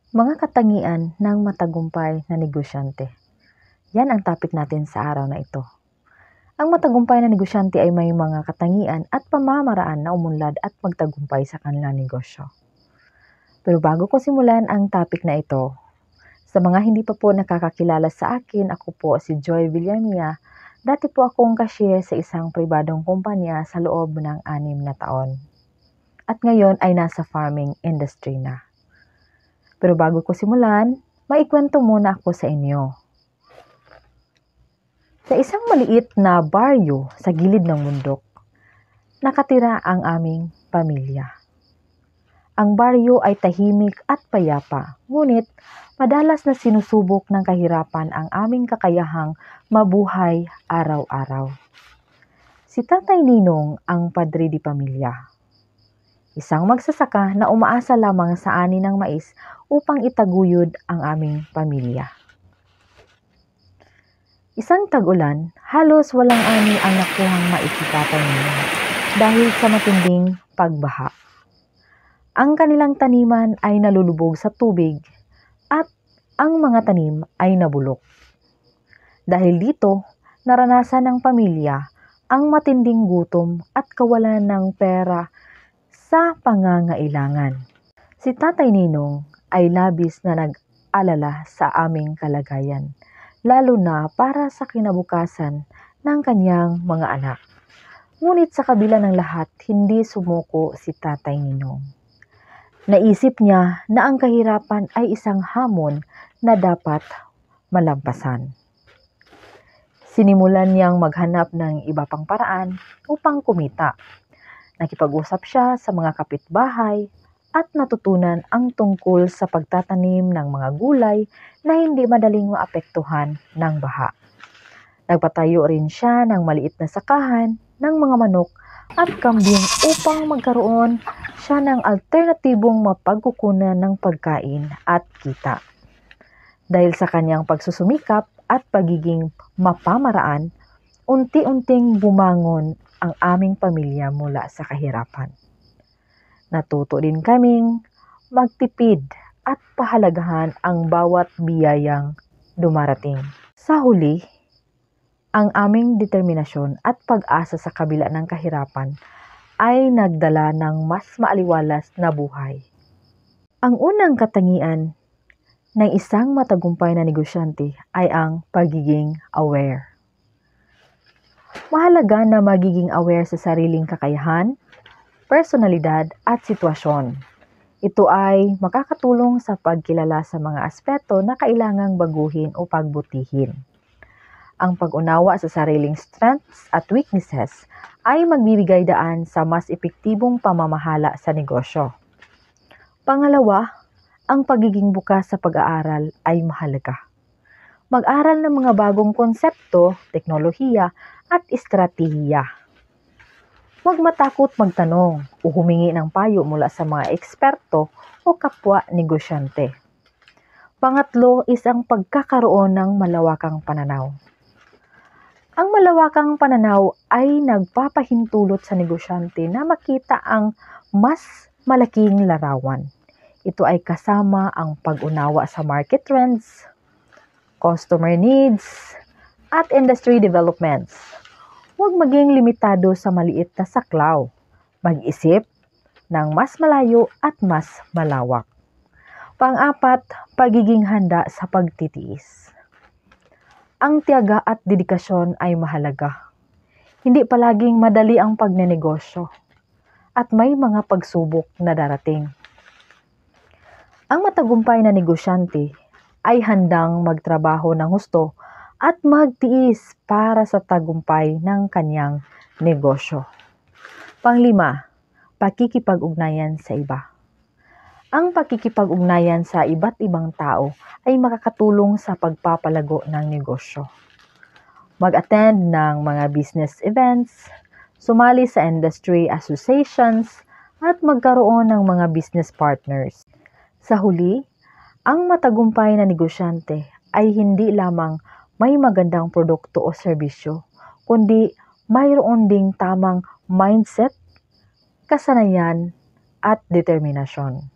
Mga katangian ng matagumpay na negosyante. Yan ang topic natin sa araw na ito. Ang matagumpay na negosyante ay may mga katangian at pamamaraan na umunlad at magtagumpay sa kanilang negosyo. Pero bago ko simulan ang topic na ito, sa mga hindi pa po nakakakilala sa akin, ako po si Joy Villamia. Dati po akong cashier sa isang pribadong kumpanya sa loob ng 6 na taon. At ngayon ay nasa farming industry na. Pero bago ko simulan, maikwento muna ako sa inyo. Sa isang maliit na baryo sa gilid ng bundok, nakatira ang aming pamilya. Ang baryo ay tahimik at payapa, ngunit madalas na sinusubok ng kahirapan ang aming kakayahang mabuhay araw-araw. Si Tatay Ninong ang padre di pamilya. Isang magsasaka na umaasa lamang sa ani ng mais upang itaguyod ang aming pamilya. Isang tag-ulan, halos walang ani ang nakuhang mais si Tatay Ninong dahil sa matinding pagbaha. Ang kanilang taniman ay nalulubog sa tubig at ang mga tanim ay nabulok. Dahil dito, naranasan ng pamilya ang matinding gutom at kawalan ng pera sa pangangailangan. Si Tatay Ninong ay labis na nag-alala sa aming kalagayan, lalo na para sa kinabukasan ng kanyang mga anak. Ngunit sa kabila ng lahat, hindi sumuko si Tatay Ninong. Naisip niya na ang kahirapan ay isang hamon na dapat malampasan. Sinimulan niyang maghanap ng iba pang paraan upang kumita. Nakipag-usap siya sa mga kapitbahay at natutunan ang tungkol sa pagtatanim ng mga gulay na hindi madaling maapektuhan ng baha. Nagpatayo rin siya ng maliit na sakahan ng mga manok at kambing upang magkaroon siya ng alternatibong mapagkukunan ng pagkain at kita. Dahil sa kanyang pagsusumikap at pagiging mapamaraan, unti-unting bumangon ang aming pamilya mula sa kahirapan. Natuto din kaming magtipid at pahalagahan ang bawat biyayang dumarating. Sa huli, ang aming determinasyon at pag-asa sa kabila ng kahirapan ay nagdala ng mas maaliwalas na buhay. Ang unang katangian ng isang matagumpay na negosyante ay ang pagiging aware. Mahalaga na magiging aware sa sariling kakayahan, personalidad at sitwasyon. Ito ay makakatulong sa pagkilala sa mga aspeto na kailangang baguhin o pagbutihin. Ang pag-unawa sa sariling strengths at weaknesses ay magbibigay daan sa mas epektibong pamamahala sa negosyo. Pangalawa, ang pagiging bukas sa pag-aaral ay mahalaga. Mag-aral ng mga bagong konsepto, teknolohiya at estratehiya. Huwag matakot magtanong o humingi ng payo mula sa mga eksperto o kapwa negosyante. Pangatlo is ang pagkakaroon ng malawakang pananaw. Ang malawakang pananaw ay nagpapahintulot sa negosyante na makita ang mas malaking larawan. Ito ay kasama ang pag-unawa sa market trends, customer needs, at industry developments. Huwag maging limitado sa maliit na saklaw. Mag-isip ng mas malayo at mas malawak. Pang-apat, pagiging handa sa pagtitiis. Ang tiyaga at dedikasyon ay mahalaga. Hindi palaging madali ang pagnenegosyo at may mga pagsubok na darating. Ang matagumpay na negosyante ay handang magtrabaho ng husto at magtiis para sa tagumpay ng kanyang negosyo. Panglima, pakikipag-ugnayan sa iba. Ang pakikipag-ugnayan sa iba't ibang tao ay makakatulong sa pagpapalago ng negosyo. Mag-attend ng mga business events, sumali sa industry associations, at magkaroon ng mga business partners. Sa huli, ang matagumpay na negosyante ay hindi lamang may magandang produkto o serbisyo, kundi mayroon ding tamang mindset, kasanayan, at determinasyon.